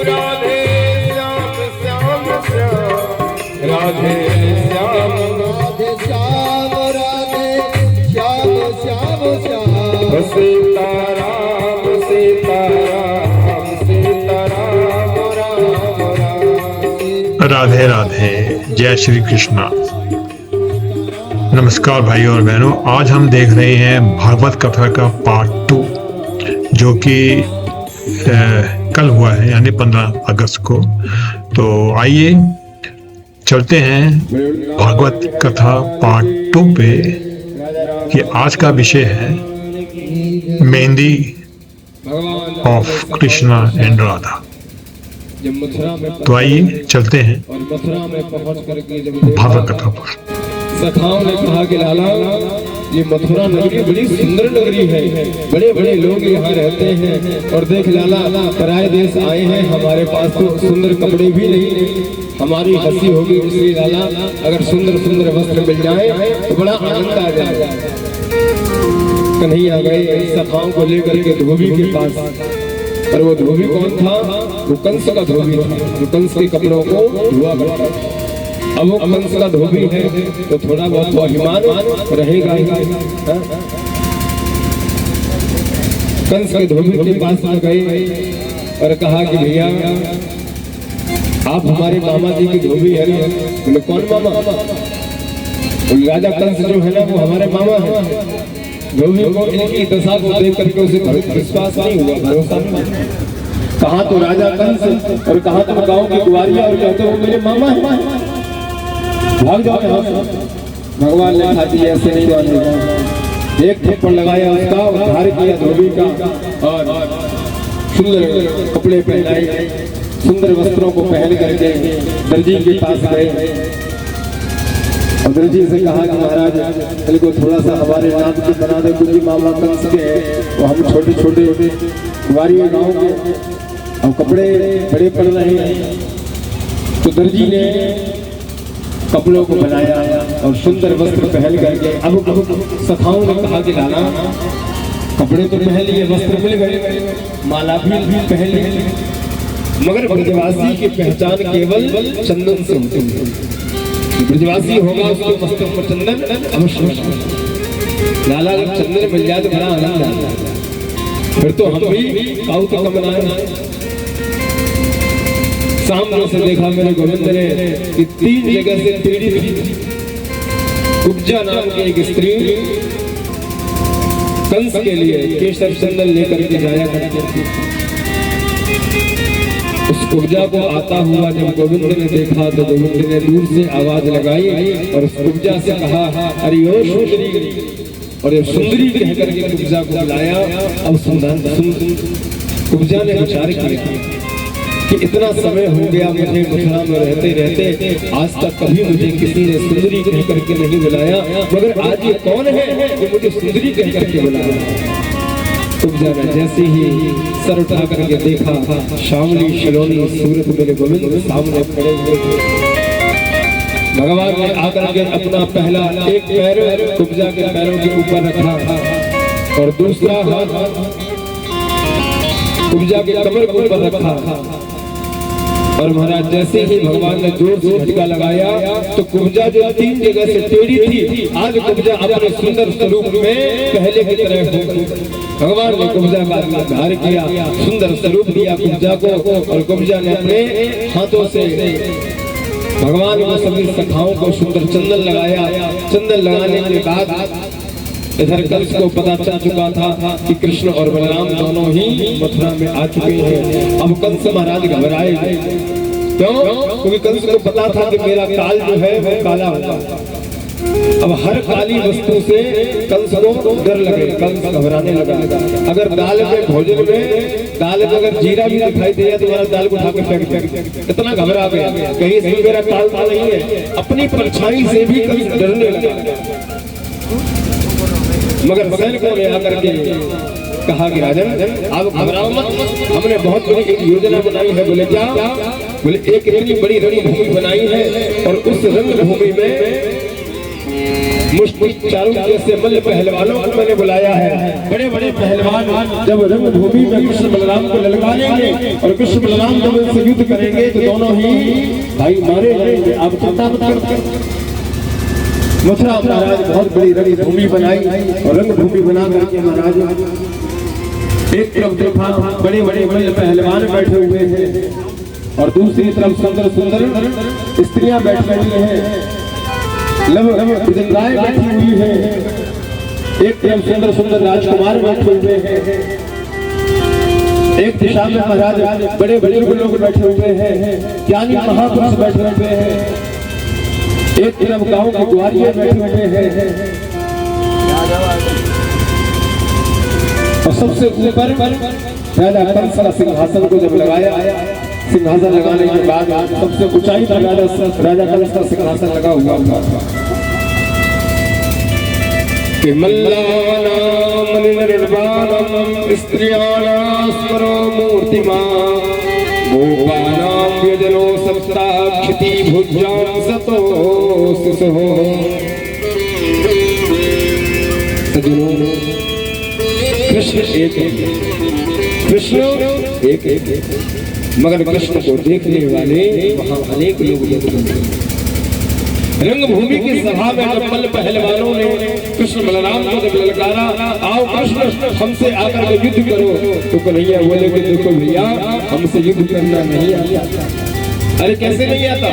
राधे श्याम श्याम श्याम राधे श्याम राधे श्याम राधे श्याम श्याम श्याम सीताराम सीताराम सीताराम राम राम। राधे राधे, जय श्री कृष्णा। नमस्कार भाइयों और बहनों, आज हम देख रहे हैं भागवत कथा का पार्ट 2 जो कि कल हुआ है, यानी 15 अगस्त को। तो आइए चलते हैं भागवत कथा पार्ट 2 पे, कि आज का विषय है मेहंदी ऑफ कृष्णा एंड राधा। तो आइए चलते हैं भागवत कथा पर। सखाओं ने कहा कि लाला, ये मथुरा नगरी बड़ी सुंदर नगरी है, बड़े बड़े लोग यहाँ रहते हैं। और देख लाला, पराये देश आए हैं, हमारे पास तो सुंदर कपड़े भी नहीं, हमारी हंसी होगी। इसलिए लाला, अगर सुंदर सुंदर वस्त्र मिल जाए तो बड़ा आनंद आ जाएगा। कन्हैया गए सखाओं को लेकर के धोबी के पास। और वो धोबी कौन था? वो कंस का धोबी था, जो कंस के कपड़ों को धुआ करता था। अब वो कंस का धोबी है तो थोड़ा बहुत अभिमान रहेगा ही। कंस के धोबी के पास में गए और कहा कि भैया, आप हमारे मामा जी की धोबी है। बोले कौन मामा? राजा कंस जो है ना, वो हमारे मामा है। धोबी को इनकी दशा को देख करके उसे विश्वास नहीं हुआ, भरोसा नहीं। कहा तो राजा कंस और कहा तो गाँव की कुंवारियां, और कहते हो मेरे मामा है, भाग जाओ यहाँ से। भगवान ने कहा कि ऐसे नहीं मानेगा। एक थप्पड़ लगाया उसका, उद्धार किया धोबी का, और सुंदर कपड़े पहनाए, सुंदर वस्त्रों को पहन करके दर्जी के पास गए। और दर्जी से कहा कि महाराज, इनको थोड़ा सा हमारे नाम की बना दे, क्योंकि मामा कंस के हैं, तो हम छोटे छोटे कुंवारियों गाँव के, और कपड़े बड़े पड़ रहे हैं। तो दर्जी ने कपड़ों को बनाया और सुंदर वस्त्र पहन करके। अब सखाओं ने कहा कि लाला, कपड़े तो पहन लिए, वस्त्र मिल गए, माला भी पहन ली, मगर ब्रजवासी की पहचान केवल चंदन से होती है। ब्रजवासी होगा उसके वस्त्र पर चंदन अवश्य। लाला, अगर चंदन मिल जाए तो बड़ा आनंद आता है, फिर तो हम भी काऊ तो कमनाए। सामने से देखा मेरे गोविंद ने कि 3 जगह से पीड़ित थी। कुब्जा नाम की एक स्त्री कंस के लिए केसर चंदन लेकर के जाया करती थी। उस कुब्जा को आता हुआ जब गोविंद ने देखा तो गोविंद ने दूर से आवाज लगाई और उस कुब्जा से कहा, अरे ओ सुंदरी। और ये सुंदरी कह करके कुब्जा को बुलाया। अब कुब्जा ने विचार किया कि इतना समय हो गया मुझे मथुरा में रहते रहते, आज तक कभी मुझे किसी ने सुंदरी कह करके नहीं बुलाया, मगर आज ये कौन है जो मुझे सुंदरी कह करके बुलाया? कुब्जा ने जैसे ही सर उठा करके देखा, श्यामली शिरोनी सूरत मेरे गोविंद सामने खड़े हुए थे। भगवान ने आकर के अपना पहला एक पैर कुब्जा के पैरों के ऊपर रखा और दूसरा हाथ कुब्जा के कमर के ऊपर रखा। और महाराज जैसे ही भगवान ने जोर से झटका लगाया तो कुब्जा जो 3 जगह से टेढ़ी थी, आज कुब्जा अपने सुंदर स्वरूप में पहले की तरह हो गई। भगवान ने कुब्जा का उद्धार किया, सुंदर स्वरूप दिया कुब्जा को। और कुब्जा ने अपने हाथों से भगवान को सभी सखाओं को सुंदर चंदन लगाया। चंदन लगाने के बाद इधर कंस को पता चल चुका था कि कृष्ण और बलराम दोनों ही मथुरा में आ चुके हैं। अब कंस महाराज घबराए। क्यों? क्योंकि कंस को पता था कि मेरा काल जो है वो काला होगा। अब हर काली वस्तु से कंस को डर लगे, कंस घबराने लगा। अगर दाल में भोजन में दाल में अगर जीरा भी दिखाई दिया तो मेरा दाल को उठा के फेंक दे, इतना घबरा गया। कहीं से मेरा काल तो नहीं है। अपनी परछाई से भी कंस डरने लगा। मगर सैनिकों ने आकर के कहा कि राजन आप घबराओ मत, हमने बहुत बड़ी एक योजना बनाई है। बोले क्या? बोले एक इतनी बड़ी रणभूमि बनाई है और उस रणभूमि में मुश्किल चारों जैसे मल्ल पहलवानों को मैंने बुलाया है। बड़े बड़े पहलवान जब रंगभूमि में कृष्ण बलराम को ललकारेंगे और कृष्ण बलराम जब उनसे युद्ध करेंगे तो दोनों ही भाई मारे जाएंगे। आप चिंता मत कर। मथुरा महाराज बहुत बड़ी रंगभूमि बनाई और रंगभूमि बना करके महाराज एक तरफ देखा बड़े बड़े बड़े पहलवान बैठे हुए हैं और दूसरी तरफ सुंदर सुंदर स्त्रियां बैठी हुई हैं, लव-विदंगाएं बैठी हुई हैं, एक तरफ सुंदर सुंदर राजकुमार बैठे हुए हैं, एक दिशा में महाराज बड़े बड़े लोग बैठे हुए हैं, ज्ञानी महापुरुष बैठे हुए हैं, एक तरफ गांव के ग्वारिये बैठे हुए हैं और सबसे ऊपर राजा कंस का सिंहासन को जब लगाया, सिंहासन लगाने के बाद सबसे ऊंचाई पर राजा कंस का सिंहासन लगा हुआ था। मल्लानां निर्वाणं स्त्रियाणां स्मरो मूर्तिमान् गोपानां व्यजनो सप्ताक्षिति भुजां सतो शिशुः। कृष्ण एक कृष्ण एक मगर कृष्ण को देखने वाले वहां अनेक लोग रंगभूमि की सभा में जब मल्ल पहलवानों ने कृष्ण बलराम को जब ललकारा, आओ कृष्ण हमसे आकर के युद्ध करो, तो कन्हैया बोले कि देखो भैया हमसे युद्ध करना नहीं आता। अरे कैसे नहीं आता?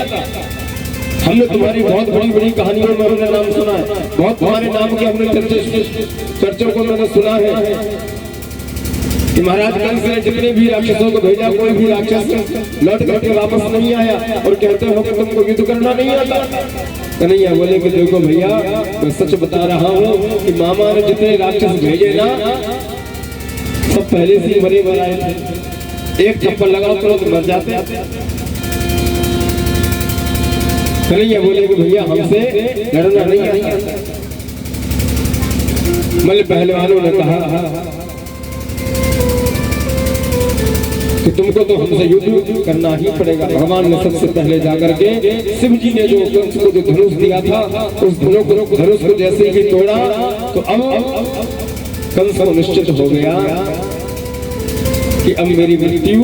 हमने तुम्हारी बहुत बड़ी बड़ी कहानियों में हमने नाम सुना है, बहुत तुम्हारे नाम के हमने चर्चों को मैंने सुना है कि महाराज कंस ने जितने भी राक्षसों को भेजा, कोई भी राक्षस लौट करके वापस नहीं आया और कहते हो कि तुमको युद्ध करना नहीं आता। कन्हैया बोले कि देखो भैया मैं सच बता रहा हूँ कि मामा ने जितने राक्षस भेजे ना सब पहले से ही मरे मराए थे, एक थप्पड़ लगाओ तुरंत मर जाते। कन्हैया बोले कि भैया हमसे लड़ना नहीं आता। मल्ल पहलवानों ने कहा कि तुमको तो हमसे युद्ध करना ही पड़ेगा। भगवान ने सबसे पहले जाकर के शिव जी ने जो कंस को जो धनुष दिया था, उस धनुष को जैसे ही तोड़ा तो अब कंस को निश्चित हो गया कि अब मेरी मृत्यु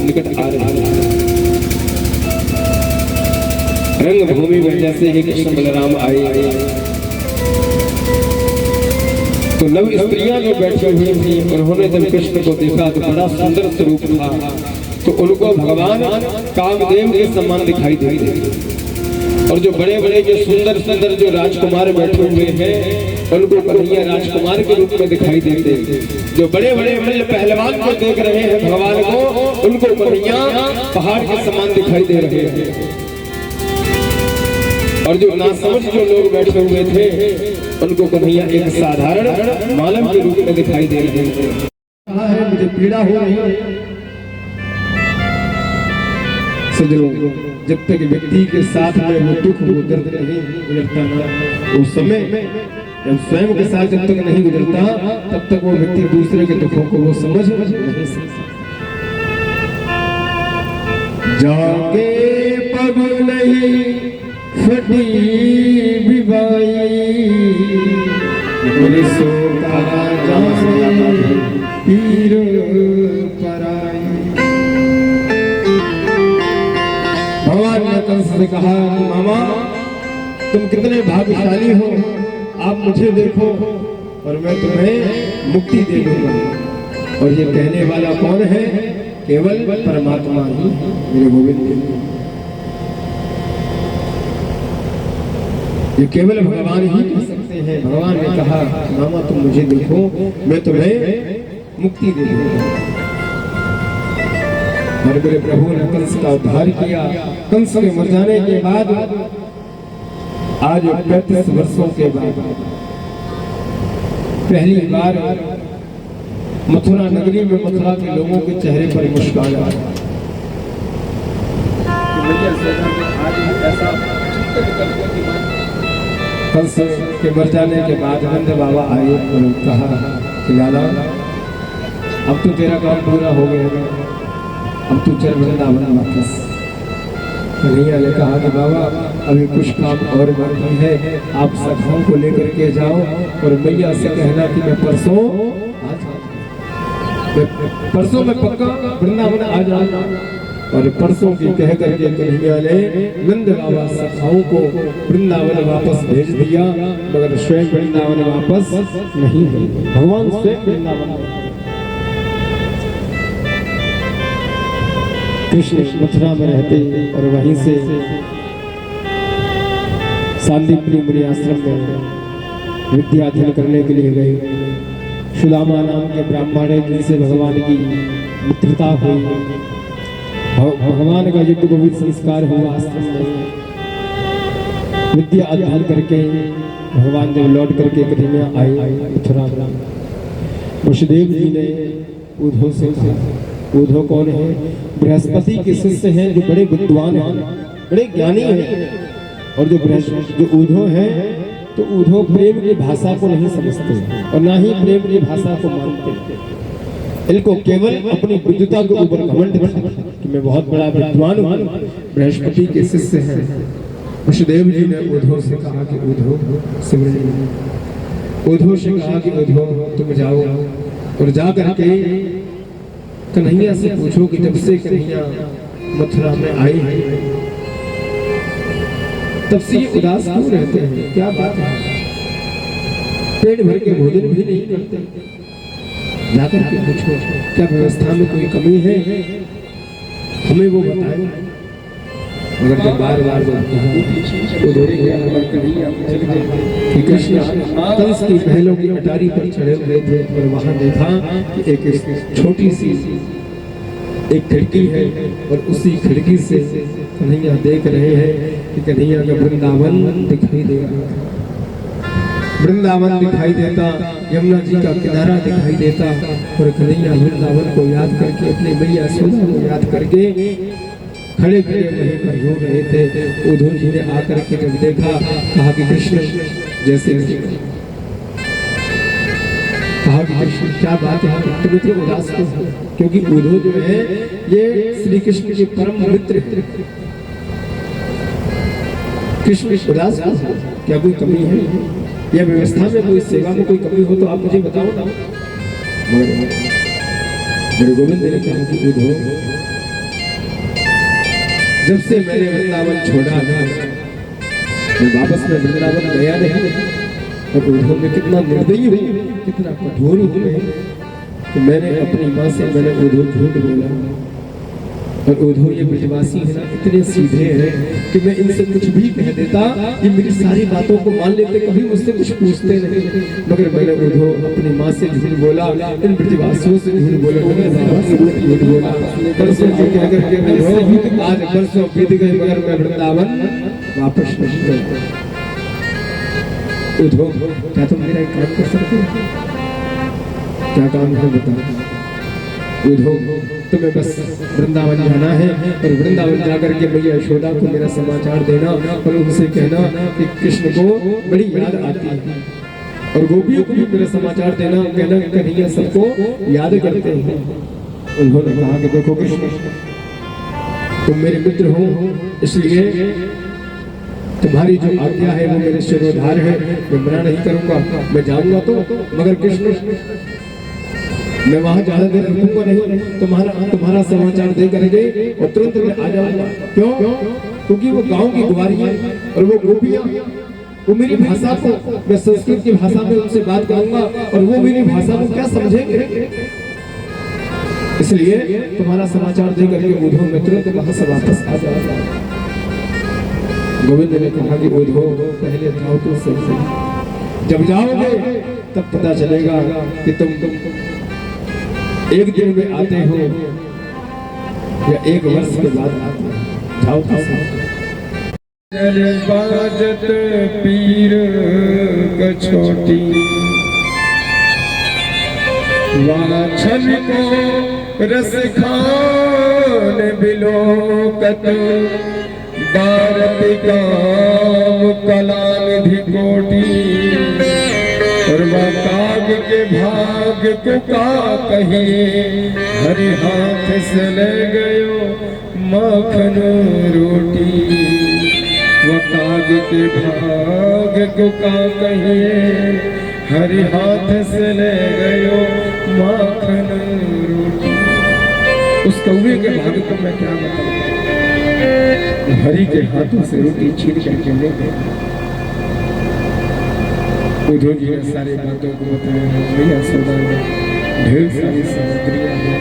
निकट आ रही है। रंगभूमि में जैसे ही कृष्ण बलराम आए तो नव स्त्रियां जो बैठी हुई थी, उन्होंने जब कृष्ण को देखा तो बड़ा सुंदर स्वरूप था, तो उनको भगवान कामदेव के समान दिखाई दे रहे। और जो बड़े बड़े जो सुंदर सुंदर जो राजकुमार बैठे हुए हैं, उनको कन्हैया राजकुमार के रूप में दिखाई देते। जो बड़े बड़े मल्ल पहलवान को देख रहे हैं भगवान को, उनको कन्हैया पहाड़ के समान दिखाई दे रहे हैं। और जो नासमझ जो लोग बैठे हुए थे, उनको कन्हैया एक साधारण मानव के रूप में दिखाई दे रहे थे। मुझे पीड़ा हो रही है। सज्जनों, जब तक व्यक्ति के साथ में वो दुख वो दर्द नहीं गुजरता ना, उस समय जब स्वयं के साथ जब तक नहीं गुजरता, तब तक वो व्यक्ति दूसरे के दुखों को वो समझ नहीं सकता। जाके पग नहीं फटी विवाई पुलिसो का जाने पीर पराई। भगवान ने कंस से कहा कि मामा तुम कितने भाग्यशाली हो, आप मुझे देखो और मैं तुम्हें मुक्ति दे दूंगा। और ये कहने वाला कौन है? केवल परमात्मा ही, मेरे गोविंद। ये केवल भगवान ही कह सकते हैं। भगवान ने कहा मामा तुम मुझे देखो, मैं तुम्हें मुक्ति दे दूंगा। और मेरे प्रभु ने कंस का उद्धार किया। कंस के मर जाने के बाद आज 35 वर्षों के बाद पहली बार मथुरा नगरी में मथुरा के लोगों के चेहरे पर मुस्कान आया। कंस के मर जाने के बाद नंद बाबा आए और कहा कि लाला अब तो तेरा काम पूरा हो गया, अब तू चल वृंदावन वापस। कन्हैया ने कहा कि बाबा अभी कुछ काम और बाकी है, आप सखाओं को लेकर के जाओ और मैया से कहना कि मैं परसों में पक्का वृंदावन आ जाऊंगा। और परसों की कह करके कन्हैया ने नंद बाबा सखाओं को वृंदावन वापस भेज दिया, मगर स्वयं वृंदावन वापस नहीं गए। भगवान स्वयं वृंदावन, कृष्ण मथुरा में रहते और वहीं से शांतिप्रिय मुनि आश्रम में विद्या अध्ययन करने के लिए गए। सुदामा नाम के ब्राह्मण है जिनसे भगवान की मित्रता हुई, भगवान का युद्ध गोविंद संस्कार हुआ आश्रम में। विद्या अध्ययन करके भगवान जब लौट करके कन्हैया आए मथुरा में, वसुदेव जी ने उद्धव से कहा, उद्धव कौन है? बृहस्पति के शिष्य हैं जो बड़े विद्वान हैं, बड़े ज्ञानी हैं। और जो उद्धव है तो उद्धव प्रेम की भाषा को नहीं समझते और ना ही प्रेम की भाषा को मानते। इनको केवल अपनी बुद्धता के ऊपर घमंड कि मैं बहुत बड़ा विद्वान हूं, बृहस्पति के शिष्य हैं। वसुदेव जी ने उद्धव से कहा कि उद्धव सिमरन, उद्धव से कहा कि उद्धव तुम जाओ और जा करके कन्हैया से पूछो कि जब से कन्हैया मथुरा में आई है तब से ये उदास क्यों रहते हैं, क्या बात है? पेट भर के भोजन भी नहीं करते। जाकर के पूछो क्या व्यवस्था में कोई कमी है, हमें वो बताएं। मगर जब बार बार कृष्ण कंस की महलों की अटारी पर चढ़े हुए थे और वहां देखा कि एक छोटी सी एक खिड़की है और उसी खिड़की से कन्हैया देख रहे हैं कि कन्हैया का वृंदावन दिखाई दे रहा, वृंदावन दिखाई देता, यमुना जी का किनारा दिखाई देता। और कन्हैया वृंदावन को याद करके अपने मैया यशोदा को याद करके खड़े खड़े वहीं पर रो रहे थे। उद्धव जी ने आकर के जब देखा, कहा कि कृष्ण जैसे कहा कि कृष्ण क्या बात है, तुम इतने उदास क्यों हो? क्योंकि उद्धव जो है ये श्री कृष्ण के परम मित्र, कृष्ण उदास क्यों हो? क्या कोई कमी है या व्यवस्था में कोई सेवा में कोई कमी हो तो आप मुझे बताओ ना। गुरु गोविंद ने कहा कि उद्धव जब से मैंने वृंदावन छोड़ा मैं वापस में वृंदावन गया नहीं। और उद्धव में कितना निर्दयी हूँ, कितना कठोर हूँ मैं कि मैंने अपनी माँ से मैंने उद्धव झूठ बोला। और उद्धव ये ब्रजवासी है ना, इतने सीधे हैं कि मैं इनसे कुछ भी कह देता, ये मेरी सारी बातों को मान लेते, कभी मुझसे कुछ पूछते नहीं। मगर मैंने उद्धव अपनी माँ से झूठ बोला, इन ब्रजवासियों से झूठ बोला, परसों जो कह करके आज परसों बीत गए मगर मैं वृंदावन वापस नहीं गया। उद्धव क्या तुम मेरा एक काम कर सकते हो? क्या काम है बताओ। उद्धव तुम्हें बस वृंदावन जाना है और वृंदावन जाकर के मैया यशोदा को मेरा समाचार देना और उनसे कहना कि कृष्ण को बड़ी याद आती है। और गोपियों को भी मेरा समाचार देना, कहना कि कन्हैया सबको याद करते हैं। उन्होंने कहा कि देखो कृष्ण तुम मेरे मित्र हो, इसलिए तुम्हारी जो आज्ञा है वो मेरे शिरोधार है, मैं मना नहीं करूंगा, मैं जाऊंगा तो। मगर कृष्ण मैं वहां ज्यादा देर रुकूंगा नहीं, तुम्हारा समाचार दे करके और तुरंत मैं आ जाऊंगा। क्यों? क्योंकि वो गांव की गुवारी है और वो गोपियां, वो मेरी भाषा को, मैं संस्कृत की भाषा में उनसे बात करूंगा और वो मेरी भाषा को क्या समझेंगे। इसलिए तुम्हारा समाचार दे करके उद्धव मैं तुरंत वहां से वापस आ जाऊंगा। गोविंद ने कहा कि उद्धव पहले जाओ तो सही, जब जाओगे तब पता चलेगा कि तुम एक दिन में आते हो या एक वर्ष के बाद आते हो। जाओ तो सही। बाजत पीर कछोटी वाछन को रस खान बिलोकत भारती काम कलानिधि कोटि। और काग के भाग को का कहे हरि हाथ से ले गयो माखन रोटी। काग के भाग को का कहिए, हरि हाथ से ले गयो माखन रोटी। उस कौवे के भाग को मैं क्या बताऊं, हरि के हाथों से रोटी छीन करके ले गया। उद्धव जी ने सारी बातों को बताया। भैया सौदा में ढेर सारी सामग्रियां हैं।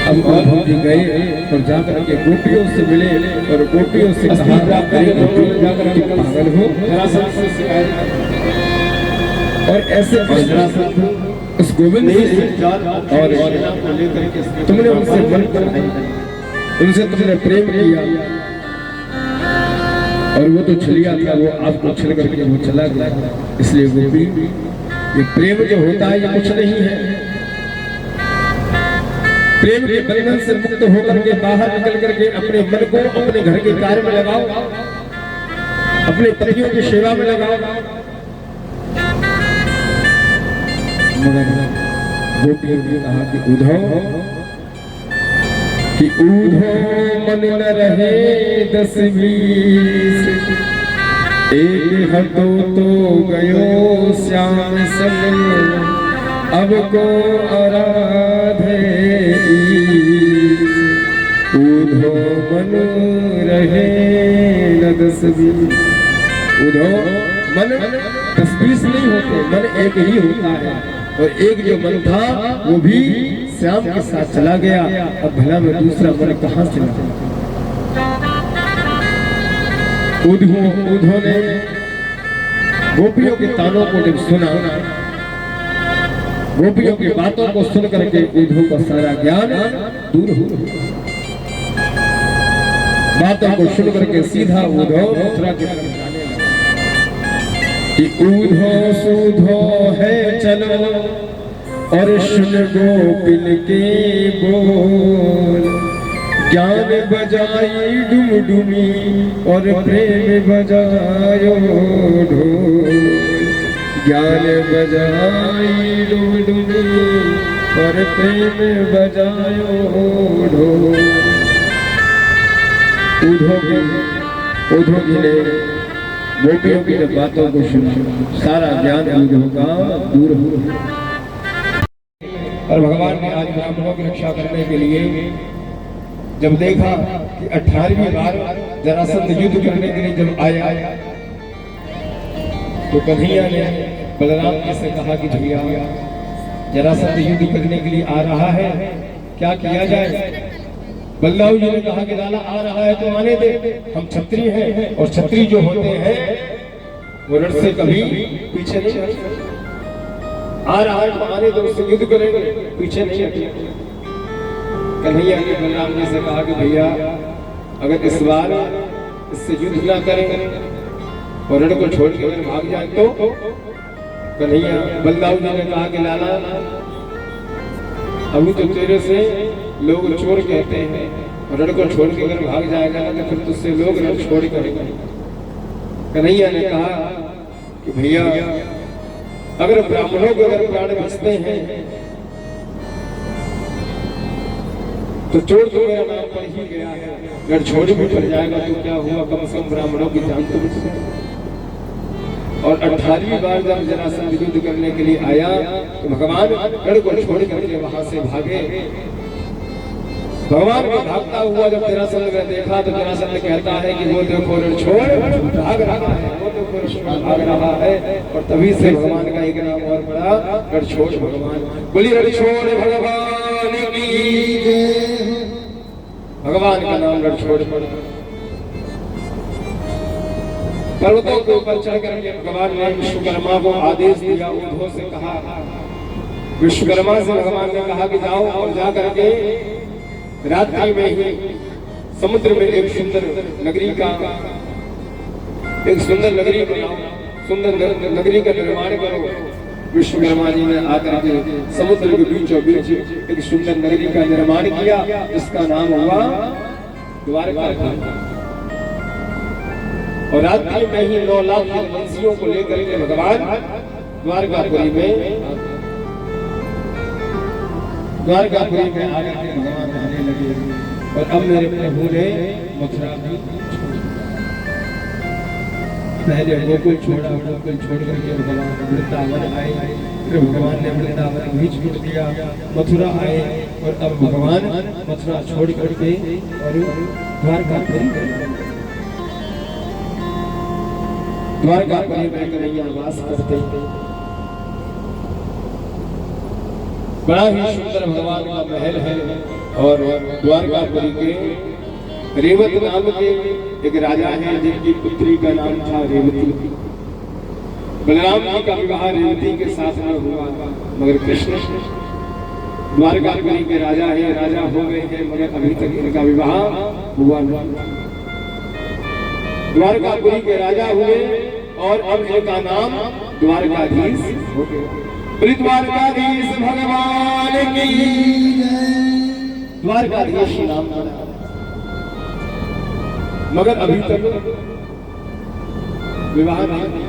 अब उद्धव जी गए और जाकर के गोपियों से मिले और गोपियों से कहा, जाकर के पागल हो, जरासंध से शिकायत। और ऐसे उस गोविंद से और तुमने उनसे मन बनाई, उनसे तुमने प्रेम किया, और वो तो छलिया था, वो आपको छल करके वो चला गया। इसलिए गोपी, ये प्रेम जो होता है ये कुछ नहीं है। प्रेम के बंधन से मुक्त होकर के बाहर निकल करके अपने मन को अपने घर के कार्य में लगाओ, अपने पतियों की सेवा में लगाओ। मगर गोपियों ने कहा कि उद्धव मन न रहे 10-20, एक हटो तो गयो श्याम संग, अब को आराधे उद्धव मन रहे न 10-20। उद्धव मन 10-20 नहीं होते, मन एक ही होता है। और एक जो मन था वो भी श्याम के साथ चला गया। अब भला में दूसरा मन कहां से लगा। उद्धव ने गोपियों के तानों को जब सुना, गोपियों की बातों को सुन करके उद्धव का सारा ज्ञान दूर हो गया। बातों को सुन करके सीधा उद्धव मथुरा के तरफ जाने लगा कि उद्धव सुधो है चलो और सुन गोपिन के बोल, ज्ञान बजाई डुमडुमी और प्रेम बजायो ढोल, ज्ञान बजाई डुमडुमी और प्रेम बजायो ढोल। उद्धव जी ने गोपियों की जब बातों को सुना, सारा ज्ञान उद्धव का दूर हो गया। और भगवान ने आज ब्राह्मणों की रक्षा करने के लिए जब देखा कि 18वीं बार जरासंध युद्ध करने के लिए जब आया, तो कन्हैया ने बलराम जी से कहा कि भैया जरासंध युद्ध करने के लिए आ रहा है, क्या किया जाए। बलराम जी ने कहा कि लाला आ रहा है तो आने दे, हम क्षत्रिय हैं और क्षत्रिय जो होते हैं वो रण से कभी पीछे नहीं हटते। आ रहा है तो आने दो, उससे युद्ध करेंगे, पीछे नहीं हटेंगे। कन्हैया ने बलराम जी से कहा कि भैया अगर इस बार इससे युद्ध ना करें और रण को छोड़ के अगर भाग जाए तो। कन्हैया बलराम जी ने कहा कि लाला अभी तो तेरे से लोग चोर कहते हैं और रण को छोड़ के अगर भाग जाएगा तो फिर तुझसे लोग रण छोड़ करेंगे। कन्हैया ने कहा कि भैया अगर ब्राह्मणों को अगर प्राण बचते हैं तो चोर तो मेरा नाम पड़ ही गया है, अगर छोड़ भी पड़ जाएगा तो क्या हुआ, कम से कम ब्राह्मणों की जान तो बच जाएगी। और 18वीं बार जब जरासंध युद्ध करने के लिए आया तो भगवान रण को छोड़ करके वहां से भागे। भगवान को भागता हुआ जब जरासंध ने देखा तो जरासंध कहता है कि वो देखो रण छोड़ भाग रहा है, वो देखो भाग रहा है। और तभी से भगवान का एक नाम और बड़ा रण छोड़ भगवान। बोली रण छोड़ भगवान की जय। भगवान का नाम रण छोड़। पर्वतों के ऊपर चढ़ करके भगवान ने विश्वकर्मा को आदेश दिया। उद्धव से कहा, विश्वकर्मा से भगवान ने कहा कि जाओ और जा करके रात्रि में ही समुद्र में एक सुंदर नगरी बनाओ, सुंदर नगरी का निर्माण करो। विश्वकर्मा जी ने आकर के समुद्र के बीचों बीच एक सुंदर नगरी का निर्माण किया, जिसका नाम हुआ द्वारका। और रात्रि में ही 9 लाख वंशियों को लेकर के भगवान द्वारकापुरी में आकर के भगवान रहने लगे। और अब मेरे प्रभु ने मथुरा भी पहले गोकुल छोड़ा, गोकुल छोड़ करके भगवान वृंदावन आए, फिर भगवान ने वृंदावन भी छोड़ दिया, मथुरा आए और अब भगवान मथुरा छोड़ करके और द्वारकापुरी द्वारकापुरी में कन्हैया वास करते। बड़ा ही सुंदर भगवान का महल है और द्वारकापुरी के रेवत नाम के एक राजा है जिनकी पुत्री का नाम था रेवती। बलराम जी का विवाह रेवती के साथ में हुआ, मगर कृष्ण द्वारकापुरी के राजा है, राजा हो गए हैं, मगर अभी तक इनका विवाह हुआ नहीं। द्वारकापुरी के राजा हुए और अब इनका नाम द्वारकाधीश हो गया। द्वारकाधीश भगवान की द्वारकाधीश नाम पड़ा, मगर अभी तक विवाह नहीं।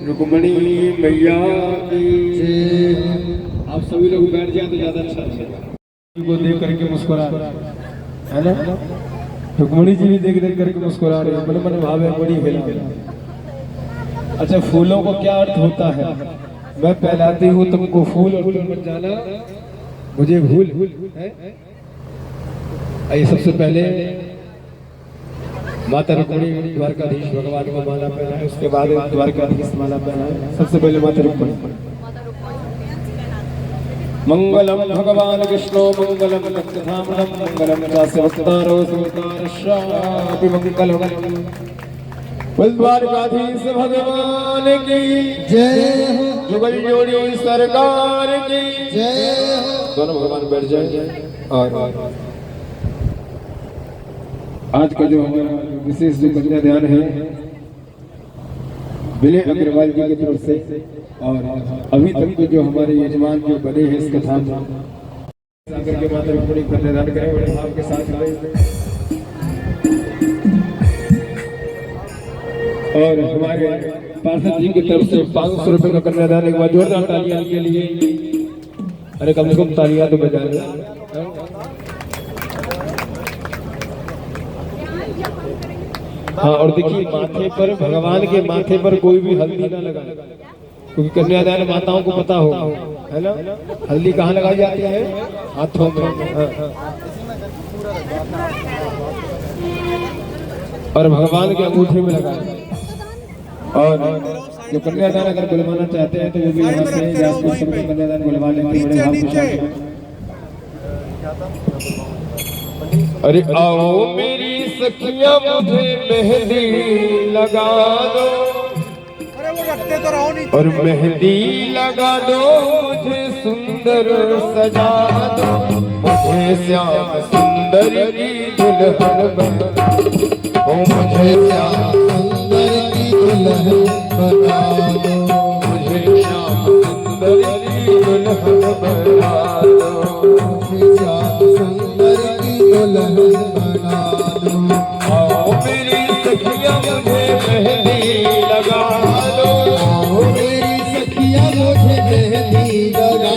रुक्मणी मैया आप सभी लोग बैठ जाए तो ज्यादा अच्छा लगेगा। को देख करके मुस्कुरा है ना, रुक्मणी जी भी देख देख करके मुस्कुरा रहे हैं, मन मन भावे बड़ी हेला। अच्छा, फूलों को क्या अर्थ होता है? मैं पहलाती हूँ तुमको फूल और तुम मत जाना मुझे भूल है। आइए सबसे पहले माता रुक्मणी द्वारकाधीश भगवान को माला पहनाए, उसके बाद द्वारकाधीश माला पहनाए। सबसे पहले माता रुक्मणी। मंगलम भगवान विष्णु मंगलम तत्कथामृतम मंगलम चास्य वक्तारो सुतारश्यापि मंगलम। द्वारकाधीश भगवान की जय, जुगल जोड़ी सरकार की जय। दोनों भगवान बैठ जाए। और आज का जो हमारा विशेष जो कन्या ध्यान है विनय अग्रवाल जी की तरफ से, और अभी तक के जो हमारे यजमान जो बने हैं इस कथा में सागर के माता रुक्मणी कन्यादान करें बड़े भाव के साथ में। और हमारे पार्षद जी की तरफ से 500 रुपए का कन्यादान, एक बार जोरदार तालियां के लिए। अरे कम से कम तालियां तो बजा लो। हाँ, और देखिए माथे पर, भगवान के माथे पर कोई भी हल्दी ना लगाए, क्योंकि कन्यादान माताओं को पता हो, है ना, हल्दी कहाँ लगाई जाती है? हाथों में। और भगवान के अंगूठे में लगाए। और जो कन्यादान अगर बुलवाना चाहते हैं तो वो भी यहाँ से जासपुर से कन्यादान बुलवा लेते हैं बड़े भाव के साथ। अरे आओ मेरी सखियां मुझे मेहंदी लगा दो, और मेहंदी लगा दो मुझे सुंदर सजा दो, मुझे श्याम सुंदर की दुल्हन बना, ओ मुझे श्याम सुंदर की दुल्हन बना दो, मुझे श्याम सुंदर की दुल्हन बना दो, मुझे श्याम सुंदर की दुल्हन बना दो। आओ मेरी सखियां मुझे मेहंदी लगा दो, आओ मेरी सखियां मुझे मेहंदी लगा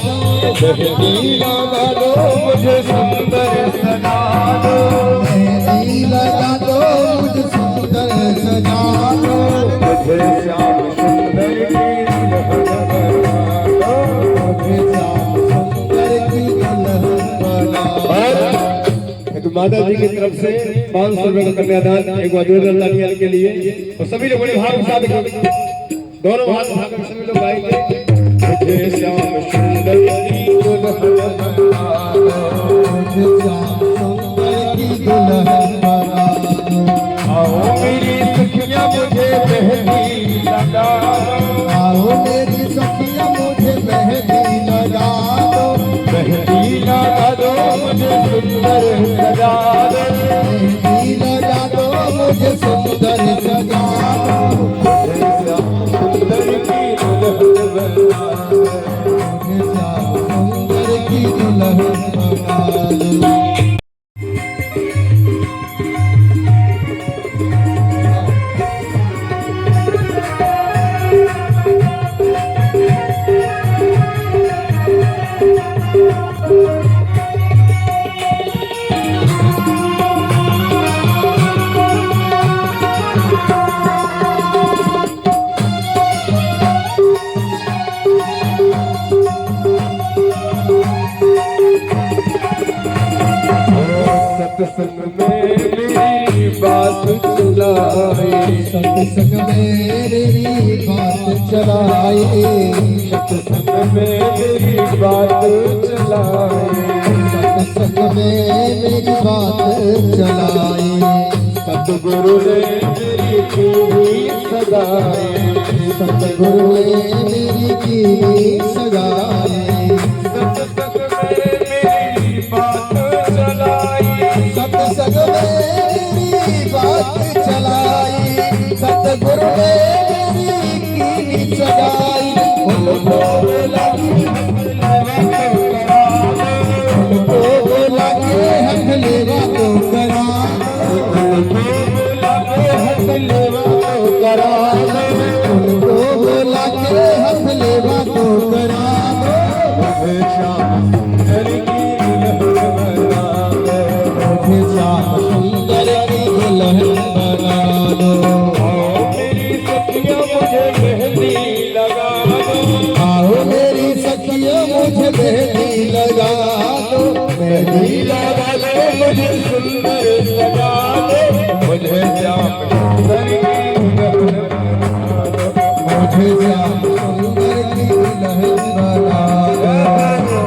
दो, मेहंदी लगा दो मुझे सुंदर सजा दो, मेहंदी लगा दो मुझे सुंदर सजा दो, मुझे श्याम सुंदर की दुल्हन बना दो, मुझे श्याम सुंदर की दुल्हन बना दो। माता जी की तरफ से 500 रुपए का कन्यादान एक जोरदार तालियां के लिए, और सभी लोग बड़े भाव के साथ दोनों हाथ उठाकर सभी लोग गाएंगे, मुझे श्याम सुंदर की दुल्हन बना दो, मुझे श्याम सुंदर की दुल्हन बना दो। आओ मेरी सखियां मुझे मेहंदी लगा दो, आओ मेरी सखियां मुझे मेहंदी लगा दो, मेहंदी लगा दो मुझे सुंदर सजा दो, मेहंदी लगा दो मुझे सुंदर सजा दो, मुझे श्याम सुंदर की दुल्हन बना दो, मुझे श्याम सुंदर की दुल्हन बना दो। सत्संग में मेरी बात चलाए, सत्संग में मेरी बात चलाए, सत्संग में मेरी बात चलाए, सत्संग में मेरी बात चलाए, सतगुरु ने मेरी कीनी सगाए, सतगुरु ने मेरी कीनी सगाए, सत्संग में मेरी बात सत्संग में मेरी बात चलाई, सतगुरु ने मेरी कीनी सगाई, उनको बोला कि उनको बोला कि हक लेवा तो करा, उनको बोला कि हक लेवा तो करा, उनको बोला कि हक लेवा तो करा, मुझे श्याम सुंदर की दुल्हन बना दो, मुझे श्याम सुंदर की दुल्हन बना दो। आओ मेरी सखियां मुझे मेहंदी लगा दो, आओ मेरी सखियां मुझे मेहंदी लगा दो, मेहंदी लगा दो मुझे सुंदर सजा दो, मुझे श्याम सुंदर की दुल्हन बना दो, मुझे श्याम सुंदर की दुल्हन बना दो।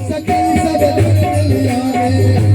सके सब दुनिया में